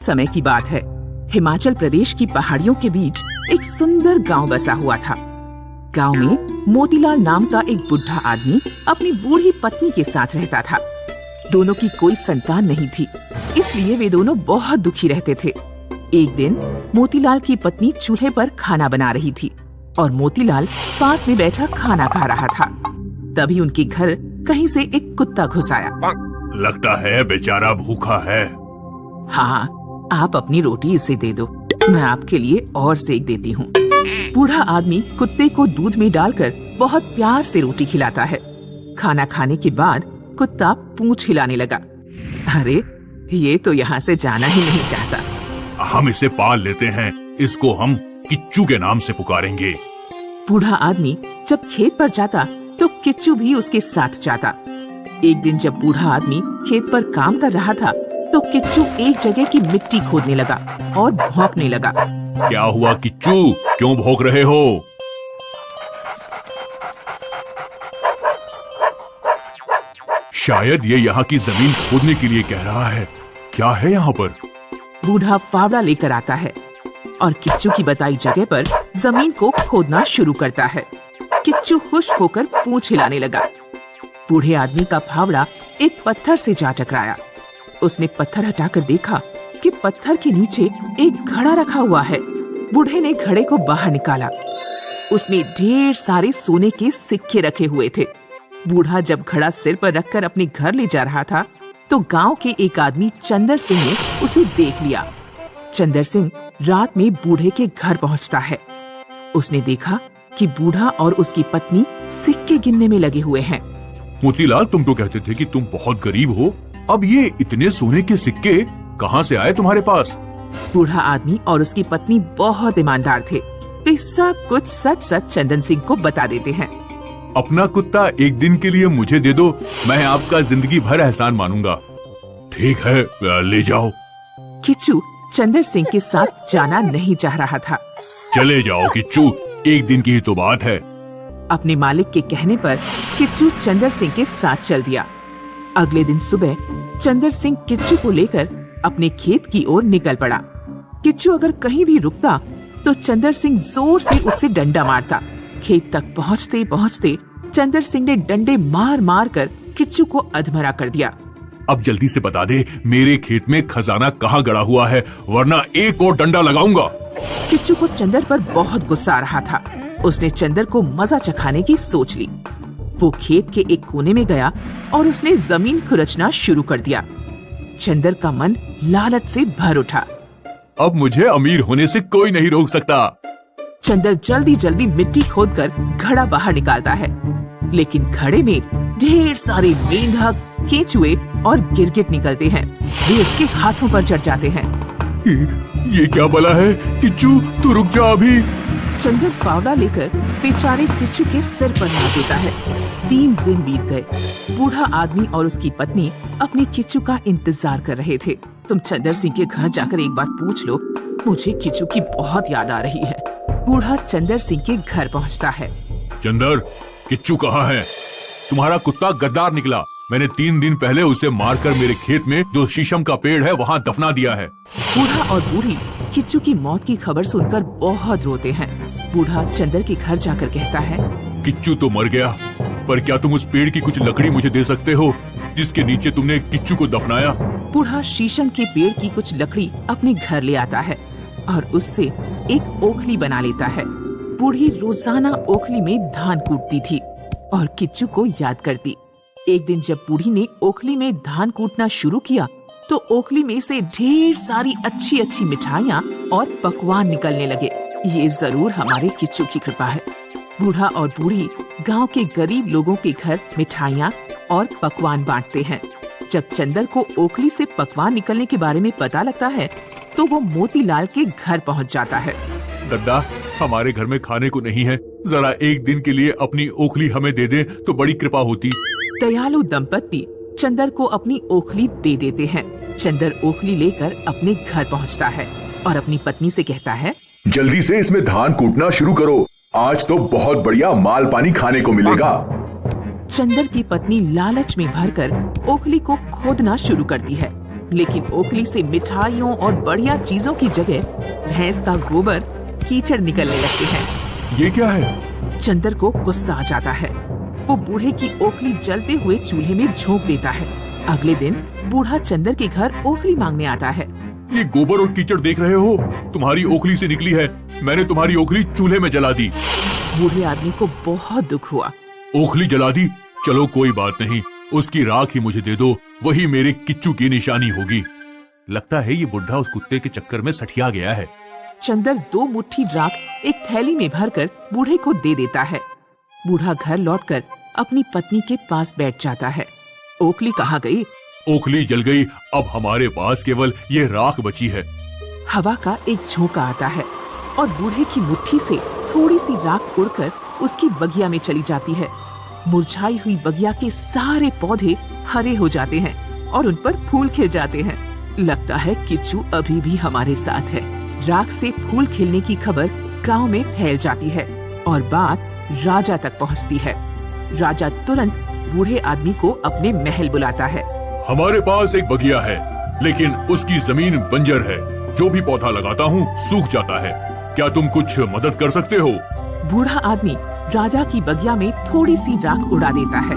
समय की बात है। हिमाचल प्रदेश की पहाड़ियों के बीच एक सुंदर गांव बसा हुआ था। गांव में मोतीलाल नाम का एक बुढ़ा आदमी अपनी बूढ़ी पत्नी के साथ रहता था। दोनों की कोई संतान नहीं थी, इसलिए वे दोनों बहुत दुखी रहते थे। एक दिन मोतीलाल की पत्नी चूल्हे पर खाना बना रही थी और मोतीलाल पास में बैठा खाना खा रहा था। तभी उनके घर कहीं से एक कुत्ता घुस आया। लगता है बेचारा भूखा है। हाँ, आप अपनी रोटी इसे दे दो, मैं आपके लिए और सेक देती हूँ। बूढ़ा आदमी कुत्ते को दूध में डालकर बहुत प्यार से रोटी खिलाता है। खाना खाने के बाद कुत्ता पूंछ हिलाने लगा। अरे, ये तो यहाँ से जाना ही नहीं चाहता। हम इसे पाल लेते हैं, इसको हम किच्चू के नाम से पुकारेंगे। बूढ़ा आदमी जब खेत पर जाता तो किच्चू भी उसके साथ जाता। एक दिन जब बूढ़ा आदमी खेत पर काम कर रहा था तो किच्चू एक जगह की मिट्टी खोदने लगा और भौंकने लगा। क्या हुआ किच्चू, क्यों भौंक रहे हो? शायद ये यहाँ की जमीन खोदने के लिए कह रहा है। क्या है यहाँ पर? बूढ़ा फावड़ा लेकर आता है और किच्चू की बताई जगह पर जमीन को खोदना शुरू करता है। किच्चू खुश होकर पूंछ हिलाने लगा। बूढ़े आदमी का फावड़ा एक पत्थर से जा टकराया। उसने पत्थर हटाकर देखा कि पत्थर के नीचे एक घड़ा रखा हुआ है। बूढ़े ने घड़े को बाहर निकाला। उसमें ढेर सारे सोने के सिक्के रखे हुए थे। बूढ़ा जब घड़ा सिर पर रखकर अपने घर ले जा रहा था तो गांव के एक आदमी चंदर सिंह ने उसे देख लिया। चंदर सिंह रात में बूढ़े के घर पहुंचता है। उसने देखा कि बूढ़ा और उसकी पत्नी सिक्के गिनने में लगे हुए हैं। मोतीलाल, तुम तो कहते थे कि तुम बहुत गरीब हो, अब ये इतने सोने के सिक्के कहाँ से आए तुम्हारे पास? बूढ़ा आदमी और उसकी पत्नी बहुत ईमानदार थे। वे सब कुछ सच सच चंदन सिंह को बता देते हैं। अपना कुत्ता एक दिन के लिए मुझे दे दो, मैं आपका जिंदगी भर एहसान मानूंगा। ठीक है, ले जाओ। किच्चू चंदर सिंह के साथ जाना नहीं चाह रहा था। चले जाओ किच्चू, एक दिन की ही तो बात है। अपने मालिक के कहने पर किच्चू चंदर सिंह के साथ चल दिया। अगले दिन सुबह चंदर सिंह किच्चू को लेकर अपने खेत की ओर निकल पड़ा। किच्चू अगर कहीं भी रुकता तो चंदर सिंह जोर से उससे डंडा मारता। खेत तक पहुँचते पहुँचते चंदर सिंह ने डंडे मार मार कर किच्चू को अधमरा कर दिया। अब जल्दी से बता दे, मेरे खेत में खजाना कहाँ गड़ा हुआ है, वरना एक और डंडा लगाऊंगा। किच्चू को चंदर पर बहुत गुस्सा आ रहा था। उसने चंदर को मजा चखाने की सोच ली। वो खेत के एक कोने में गया और उसने जमीन खुरचना शुरू कर दिया। चंदर का मन लालच से भर उठा। अब मुझे अमीर होने से कोई नहीं रोक सकता। चंदर जल्दी जल्दी मिट्टी खोदकर घड़ा बाहर निकालता है, लेकिन घड़े में ढेर सारे मेंढक, केंचुए और गिरगिट निकलते हैं। वे उसके हाथों पर चढ़ जाते हैं। ये क्या बला है? किच्चू, तू रुक जा अभी। चंदर फावड़ा लेकर बेचारे किच्चू के सिर पर मार देता है। 3 दिन बीत गए। बूढ़ा आदमी और उसकी पत्नी अपने किच्चू का इंतजार कर रहे थे। तुम चंदर सिंह के घर जाकर एक बार पूछ लो, मुझे किच्चू की बहुत याद आ रही है। बूढ़ा चंदर सिंह के घर पहुंचता है। चंदर, किच्चू कहाँ है? तुम्हारा कुत्ता गद्दार निकला। मैंने 3 दिन पहले उसे मारकर मेरे खेत में जो शीशम का पेड़ है वहाँ दफना दिया है। बूढ़ा और बूढ़ी किच्चू की मौत की खबर सुनकर बहुत रोते हैं। बूढ़ा चंदर के घर जाकर कहता है, किच्चू तो मर गया, पर क्या तुम उस पेड़ की कुछ लकड़ी मुझे दे सकते हो जिसके नीचे तुमने किच्चू को दफनाया? बूढ़ा शीशम के पेड़ की कुछ लकड़ी अपने घर ले आता है और उससे एक ओखली बना लेता है। बूढ़ी रोजाना ओखली में धान कूटती थी और किच्चू को याद करती। एक दिन जब बूढ़ी ने ओखली में धान कूटना शुरू किया तो ओखली में से ढेर सारी अच्छी अच्छी मिठाइयाँ और पकवान निकलने लगे। ये जरूर हमारे किच्चू की कृपा है। बूढ़ा और बूढ़ी गांव के गरीब लोगों के घर मिठाइयाँ और पकवान बांटते हैं। जब चंदर को ओखली से पकवान निकलने के बारे में पता लगता है तो वो मोतीलाल के घर पहुंच जाता है। दद्दा, हमारे घर में खाने को नहीं है, जरा एक दिन के लिए अपनी ओखली हमें दे दे तो बड़ी कृपा होती। दयालु दंपत्ति चंदर को अपनी ओखली दे देते हैं। चंदर ओखली लेकर अपने घर पहुंचता है और अपनी पत्नी से कहता है, जल्दी से इसमें धान कूटना शुरू करो, आज तो बहुत बढ़िया माल पानी खाने को मिलेगा। चंदर की पत्नी लालच में भरकर ओखली को खोदना शुरू करती है। लेकिन ओखली से मिठाइयों और बढ़िया चीजों की जगह भैंस का गोबर कीचड़ निकलने लगते हैं। ये क्या है? चंदर को गुस्सा आ जाता है। वो बूढ़े की ओखली जलते हुए चूल्हे में झोंक देता है। अगले दिन बूढ़ा चंदर के घर ओखली मांगने आता है। ये गोबर और कीचड़ देख रहे हो, तुम्हारी ओखली से निकली है। मैंने तुम्हारी ओखली चूल्हे में जला दी। बूढ़े आदमी को बहुत दुख हुआ। ओखली जला दी? चलो कोई बात नहीं, उसकी राख ही मुझे दे दो, वही मेरे किच्चू की निशानी होगी। लगता है ये बुढ़ा उस कुत्ते के चक्कर में सठिया गया है। चंदर 2 मुट्ठी राख एक थैली में भरकर बूढ़े को दे देता है। बूढ़ा घर लौटकर अपनी पत्नी के पास बैठ जाता है। ओखली कहाँ गई? ओखली जल गई, अब हमारे पास केवल ये राख बची है। हवा का एक झोंका आता है और बूढ़े की मुट्ठी से थोड़ी सी राख उड़कर उसकी बगिया में चली जाती है। मुरझाई हुई बगिया के सारे पौधे हरे हो जाते हैं और उन पर फूल खिल जाते हैं। लगता है किच्चू अभी भी हमारे साथ है। राख से फूल खिलने की खबर गांव में फैल जाती है और बात राजा तक पहुंचती है। राजा तुरंत बूढ़े आदमी को अपने महल बुलाता है। हमारे पास एक बगिया है, लेकिन उसकी जमीन बंजर है। जो भी पौधा लगाता हूँ सूख जाता है। क्या तुम कुछ मदद कर सकते हो? बूढ़ा आदमी राजा की बगिया में थोड़ी सी राख उड़ा देता है।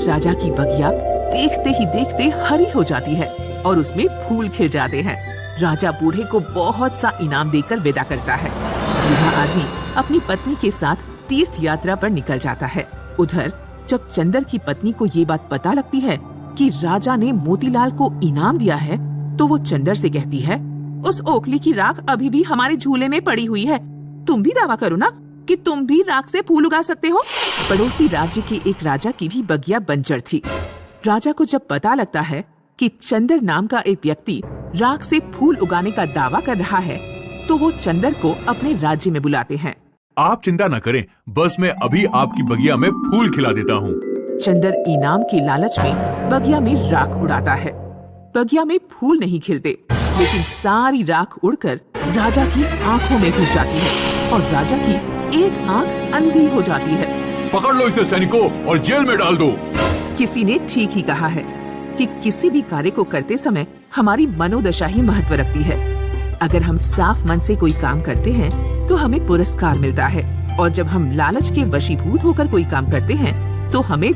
राजा की बगिया देखते ही देखते हरी हो जाती है और उसमें फूल खिल जाते हैं। राजा बूढ़े को बहुत सा इनाम देकर विदा करता है। बूढ़ा आदमी अपनी पत्नी के साथ तीर्थ यात्रा पर निकल जाता है। उधर जब चंदर की पत्नी को ये बात पता लगती है कि राजा ने मोतीलाल को इनाम दिया है, तो वो चंदर से कहती है, उस ओखली की राख अभी भी हमारे झूले में पड़ी हुई है। तुम भी दावा करो ना कि तुम भी राख से फूल उगा सकते हो। पड़ोसी राज्य के एक राजा की भी बगिया बंजर थी। राजा को जब पता लगता है कि चंदर नाम का एक व्यक्ति राख से फूल उगाने का दावा कर रहा है, तो वो चंदर को अपने राज्य में बुलाते हैं। आप चिंता न करें, बस मैं अभी आपकी बगिया में फूल खिला देता हूँ। चंदर इनाम के लालच में बगिया में राख उड़ाता है। बगिया में फूल नहीं खिलते, लेकिन सारी राख उड़कर राजा की आंखों में घुस जाती है और राजा की एक आंख अंधी हो जाती है। पकड़ लो इसे सैनिकों और जेल में डाल दो। किसी ने ठीक ही कहा है कि किसी भी कार्य को करते समय हमारी मनोदशा ही महत्व रखती है। अगर हम साफ मन से कोई काम करते हैं तो हमें पुरस्कार मिलता है, और जब हम लालच के वशीभूत होकर कोई काम करते हैं तो हमें